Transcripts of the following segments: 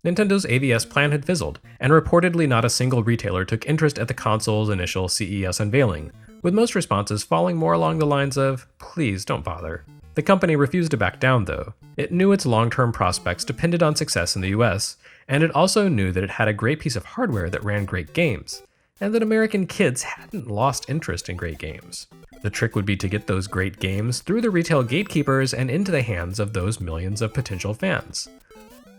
Nintendo's AVS plan had fizzled, and reportedly not a single retailer took interest at the console's initial CES unveiling, with most responses falling more along the lines of, "Please don't bother." The company refused to back down, though. It knew its long-term prospects depended on success in the US, and it also knew that it had a great piece of hardware that ran great games, and that American kids hadn't lost interest in great games. The trick would be to get those great games through the retail gatekeepers and into the hands of those millions of potential fans.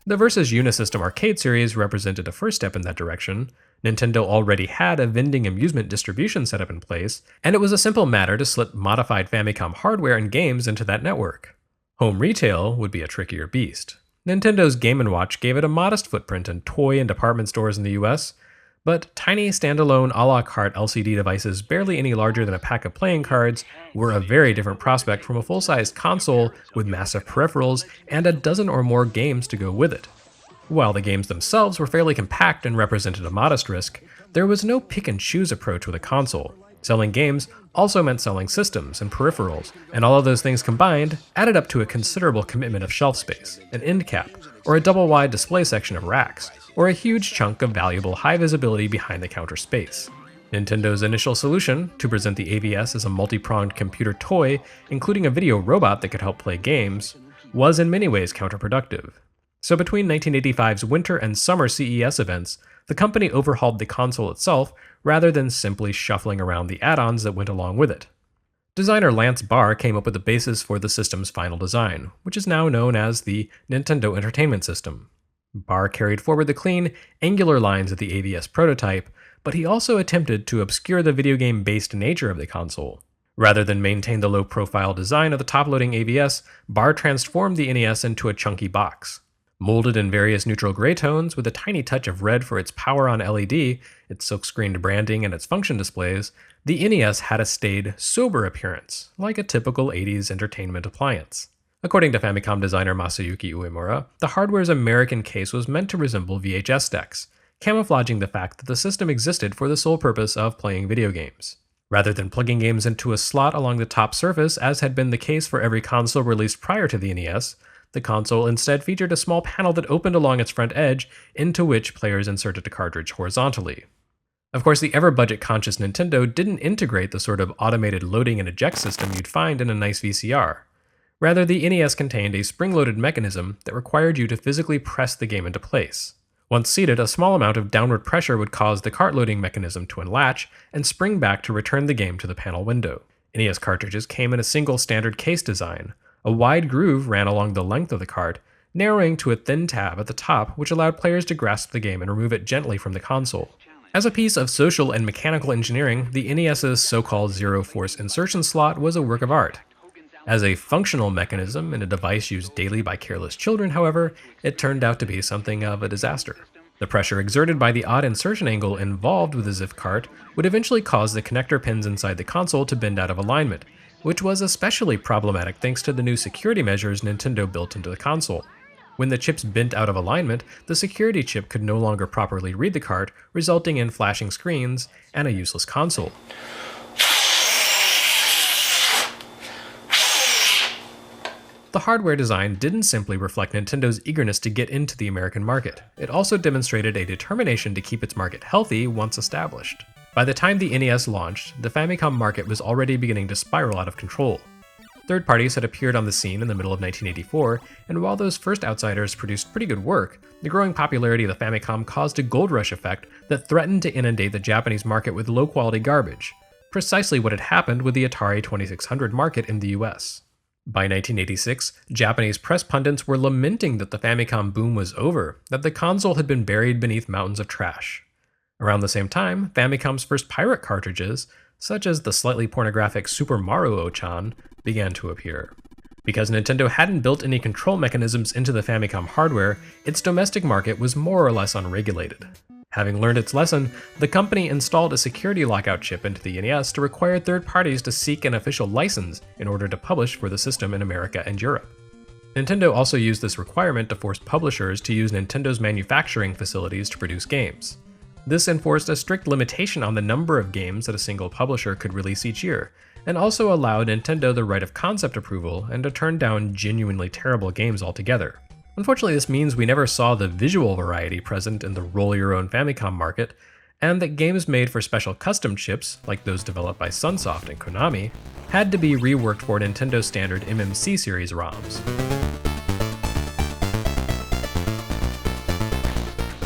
The Versus Unisystem arcade series represented a first step in that direction. Nintendo already had a vending amusement distribution setup in place, and it was a simple matter to slip modified Famicom hardware and games into that network. Home retail would be a trickier beast. Nintendo's Game & Watch gave it a modest footprint in toy and department stores in the US, but tiny standalone a la carte LCD devices barely any larger than a pack of playing cards were a very different prospect from a full-sized console with massive peripherals and a dozen or more games to go with it. While the games themselves were fairly compact and represented a modest risk, there was no pick-and-choose approach with a console. Selling games also meant selling systems and peripherals, and all of those things combined added up to a considerable commitment of shelf space, an end cap, or a double-wide display section of racks, or a huge chunk of valuable high-visibility behind-the-counter space. Nintendo's initial solution, to present the AVS as a multi-pronged computer toy, including a video robot that could help play games, was in many ways counterproductive. So between 1985's winter and summer CES events, the company overhauled the console itself rather than simply shuffling around the add-ons that went along with it. Designer Lance Barr came up with the basis for the system's final design, which is now known as the Nintendo Entertainment System. Barr carried forward the clean, angular lines of the AVS prototype, but he also attempted to obscure the video game-based nature of the console. Rather than maintain the low-profile design of the top-loading AVS, Barr transformed the NES into a chunky box. Molded in various neutral gray tones with a tiny touch of red for its power-on LED, its silk-screened branding, and its function displays, the NES had a staid, sober appearance, like a typical 80s entertainment appliance. According to Famicom designer Masayuki Uemura, the hardware's American case was meant to resemble VHS decks, camouflaging the fact that the system existed for the sole purpose of playing video games. Rather than plugging games into a slot along the top surface, as had been the case for every console released prior to the NES, the console instead featured a small panel that opened along its front edge, into which players inserted a cartridge horizontally. Of course, the ever budget-conscious Nintendo didn't integrate the sort of automated loading and eject system you'd find in a nice VCR. Rather, the NES contained a spring-loaded mechanism that required you to physically press the game into place. Once seated, a small amount of downward pressure would cause the cart loading mechanism to unlatch and spring back to return the game to the panel window. NES cartridges came in a single standard case design. A wide groove ran along the length of the cart, narrowing to a thin tab at the top which allowed players to grasp the game and remove it gently from the console. As a piece of social and mechanical engineering, the NES's so-called zero-force insertion slot was a work of art. As a functional mechanism in a device used daily by careless children, however, it turned out to be something of a disaster. The pressure exerted by the odd insertion angle involved with the ZIF cart would eventually cause the connector pins inside the console to bend out of alignment, which was especially problematic thanks to the new security measures Nintendo built into the console. When the chips bent out of alignment, the security chip could no longer properly read the cart, resulting in flashing screens and a useless console. The hardware design didn't simply reflect Nintendo's eagerness to get into the American market. It also demonstrated a determination to keep its market healthy once established. By the time the NES launched, the Famicom market was already beginning to spiral out of control. Third parties had appeared on the scene in the middle of 1984, and while those first outsiders produced pretty good work, the growing popularity of the Famicom caused a gold rush effect that threatened to inundate the Japanese market with low-quality garbage, precisely what had happened with the Atari 2600 market in the US. By 1986, Japanese press pundits were lamenting that the Famicom boom was over, that the console had been buried beneath mountains of trash. Around the same time, Famicom's first pirate cartridges, such as the slightly pornographic Super MARUO-chan, began to appear. Because Nintendo hadn't built any control mechanisms into the Famicom hardware, its domestic market was more or less unregulated. Having learned its lesson, the company installed a security lockout chip into the NES to require third parties to seek an official license in order to publish for the system in America and Europe. Nintendo also used this requirement to force publishers to use Nintendo's manufacturing facilities to produce games. This enforced a strict limitation on the number of games that a single publisher could release each year, and also allowed Nintendo the right of concept approval and to turn down genuinely terrible games altogether. Unfortunately, this means we never saw the visual variety present in the roll-your-own Famicom market, and that games made for special custom chips, like those developed by Sunsoft and Konami, had to be reworked for Nintendo standard MMC series ROMs.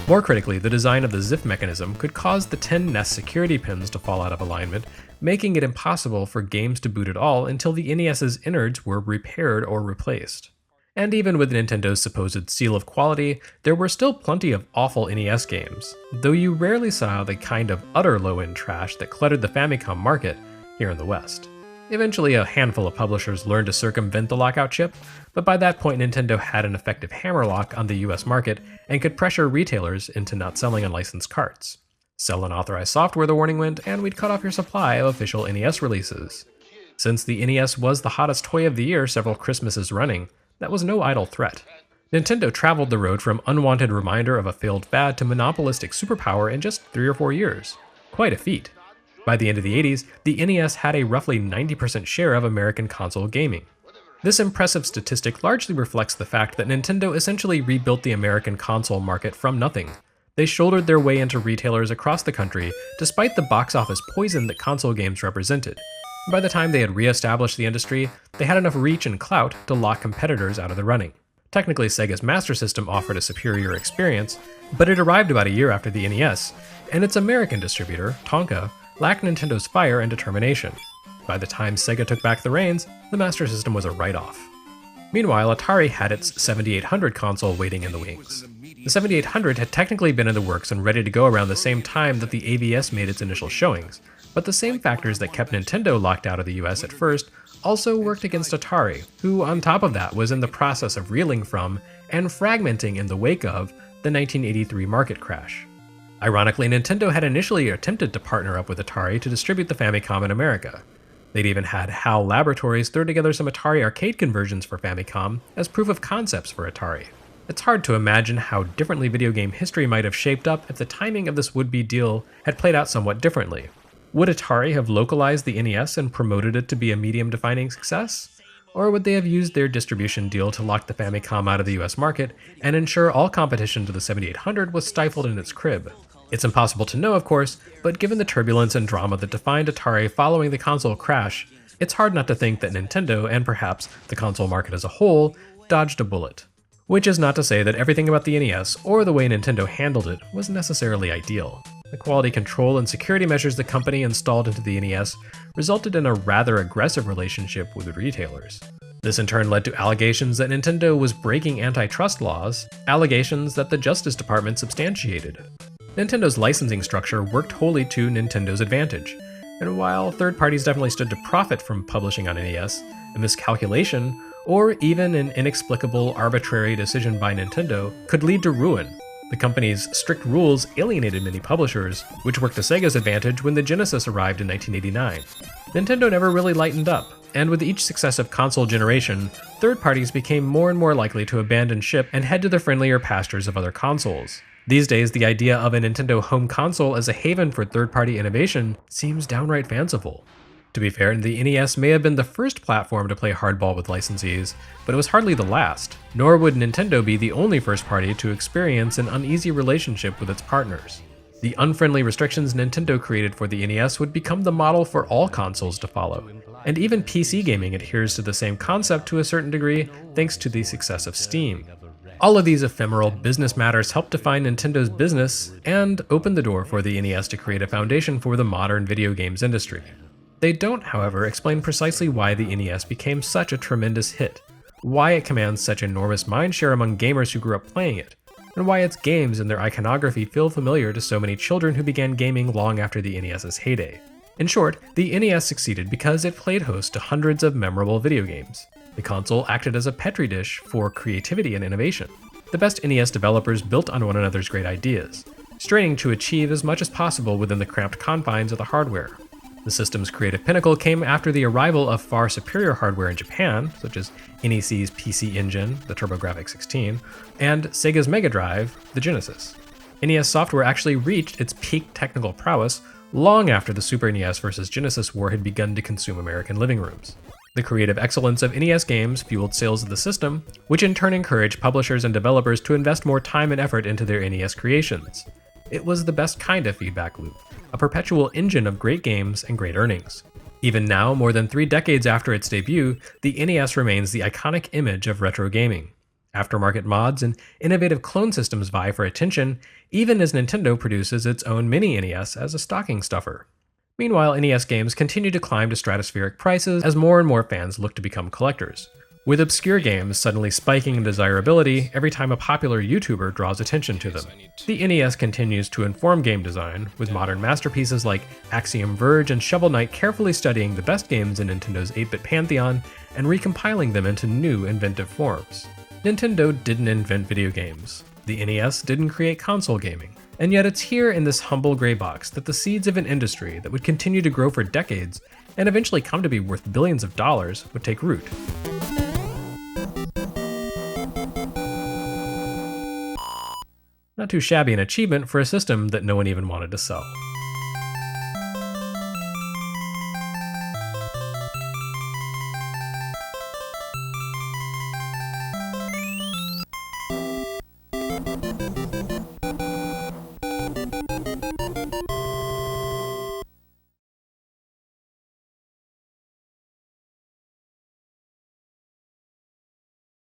More critically, the design of the ZIF mechanism could cause the 10 NES security pins to fall out of alignment, making it impossible for games to boot at all until the NES's innards were repaired or replaced. And even with Nintendo's supposed seal of quality, there were still plenty of awful NES games, though you rarely saw the kind of utter low-end trash that cluttered the Famicom market here in the West. Eventually, a handful of publishers learned to circumvent the lockout chip, but by that point Nintendo had an effective hammerlock on the US market and could pressure retailers into not selling unlicensed carts. Sell unauthorized software, the warning went, and we'd cut off your supply of official NES releases. Since the NES was the hottest toy of the year several Christmases running, that was no idle threat. Nintendo traveled the road from unwanted reminder of a failed fad to monopolistic superpower in just 3 or 4 years. Quite a feat. By the end of the 80s, the NES had a roughly 90% share of American console gaming. This impressive statistic largely reflects the fact that Nintendo essentially rebuilt the American console market from nothing. They shouldered their way into retailers across the country, despite the box office poison that console games represented. By the time they had re-established the industry, they had enough reach and clout to lock competitors out of the running. Technically, Sega's Master System offered a superior experience, but it arrived about a year after the NES, and its American distributor, Tonka, lacked Nintendo's fire and determination. By the time Sega took back the reins, the Master System was a write-off. Meanwhile, Atari had its 7800 console waiting in the wings. The 7800 had technically been in the works and ready to go around the same time that the AVS made its initial showings, but the same factors that kept Nintendo locked out of the US at first also worked against Atari, who on top of that was in the process of reeling from and fragmenting in the wake of the 1983 market crash. Ironically, Nintendo had initially attempted to partner up with Atari to distribute the Famicom in America. They'd even had HAL Laboratories throw together some Atari arcade conversions for Famicom as proof of concepts for Atari. It's hard to imagine how differently video game history might have shaped up if the timing of this would-be deal had played out somewhat differently. Would Atari have localized the NES and promoted it to be a medium-defining success? Or would they have used their distribution deal to lock the Famicom out of the US market and ensure all competition to the 7800 was stifled in its crib? It's impossible to know, of course, but given the turbulence and drama that defined Atari following the console crash, it's hard not to think that Nintendo, and perhaps the console market as a whole, dodged a bullet. Which is not to say that everything about the NES, or the way Nintendo handled it, was necessarily ideal. The quality control and security measures the company installed into the NES resulted in a rather aggressive relationship with retailers. This in turn led to allegations that Nintendo was breaking antitrust laws, allegations that the Justice Department substantiated. Nintendo's licensing structure worked wholly to Nintendo's advantage, and while third parties definitely stood to profit from publishing on NES, a miscalculation, or even an inexplicable arbitrary decision by Nintendo, could lead to ruin. The company's strict rules alienated many publishers, which worked to Sega's advantage when the Genesis arrived in 1989. Nintendo never really lightened up, and with each successive console generation, third parties became more and more likely to abandon ship and head to the friendlier pastures of other consoles. These days, the idea of a Nintendo home console as a haven for third-party innovation seems downright fanciful. To be fair, the NES may have been the first platform to play hardball with licensees, but it was hardly the last, nor would Nintendo be the only first party to experience an uneasy relationship with its partners. The unfriendly restrictions Nintendo created for the NES would become the model for all consoles to follow, and even PC gaming adheres to the same concept to a certain degree thanks to the success of Steam. All of these ephemeral business matters helped define Nintendo's business and open the door for the NES to create a foundation for the modern video games industry. They don't, however, explain precisely why the NES became such a tremendous hit, why it commands such enormous mindshare among gamers who grew up playing it, and why its games and their iconography feel familiar to so many children who began gaming long after the NES's heyday. In short, the NES succeeded because it played host to hundreds of memorable video games. The console acted as a petri dish for creativity and innovation. The best NES developers built on one another's great ideas, straining to achieve as much as possible within the cramped confines of the hardware. The system's creative pinnacle came after the arrival of far superior hardware in Japan, such as NEC's PC Engine, the TurboGrafx-16, and Sega's Mega Drive, the Genesis. NES software actually reached its peak technical prowess long after the Super NES versus Genesis war had begun to consume American living rooms. The creative excellence of NES games fueled sales of the system, which in turn encouraged publishers and developers to invest more time and effort into their NES creations. It was the best kind of feedback loop, a perpetual engine of great games and great earnings. Even now, more than 3 decades after its debut, the NES remains the iconic image of retro gaming. Aftermarket mods and innovative clone systems vie for attention, even as Nintendo produces its own mini-NES as a stocking stuffer. Meanwhile, NES games continue to climb to stratospheric prices as more and more fans look to become collectors, with obscure games suddenly spiking in desirability every time a popular YouTuber draws attention to them. The NES continues to inform game design, with modern masterpieces like Axiom Verge and Shovel Knight carefully studying the best games in Nintendo's 8-bit pantheon and recompiling them into new inventive forms. Nintendo didn't invent video games. The NES didn't create console gaming. And yet it's here in this humble gray box that the seeds of an industry that would continue to grow for decades and eventually come to be worth billions of dollars would take root. Not too shabby an achievement for a system that no one even wanted to sell.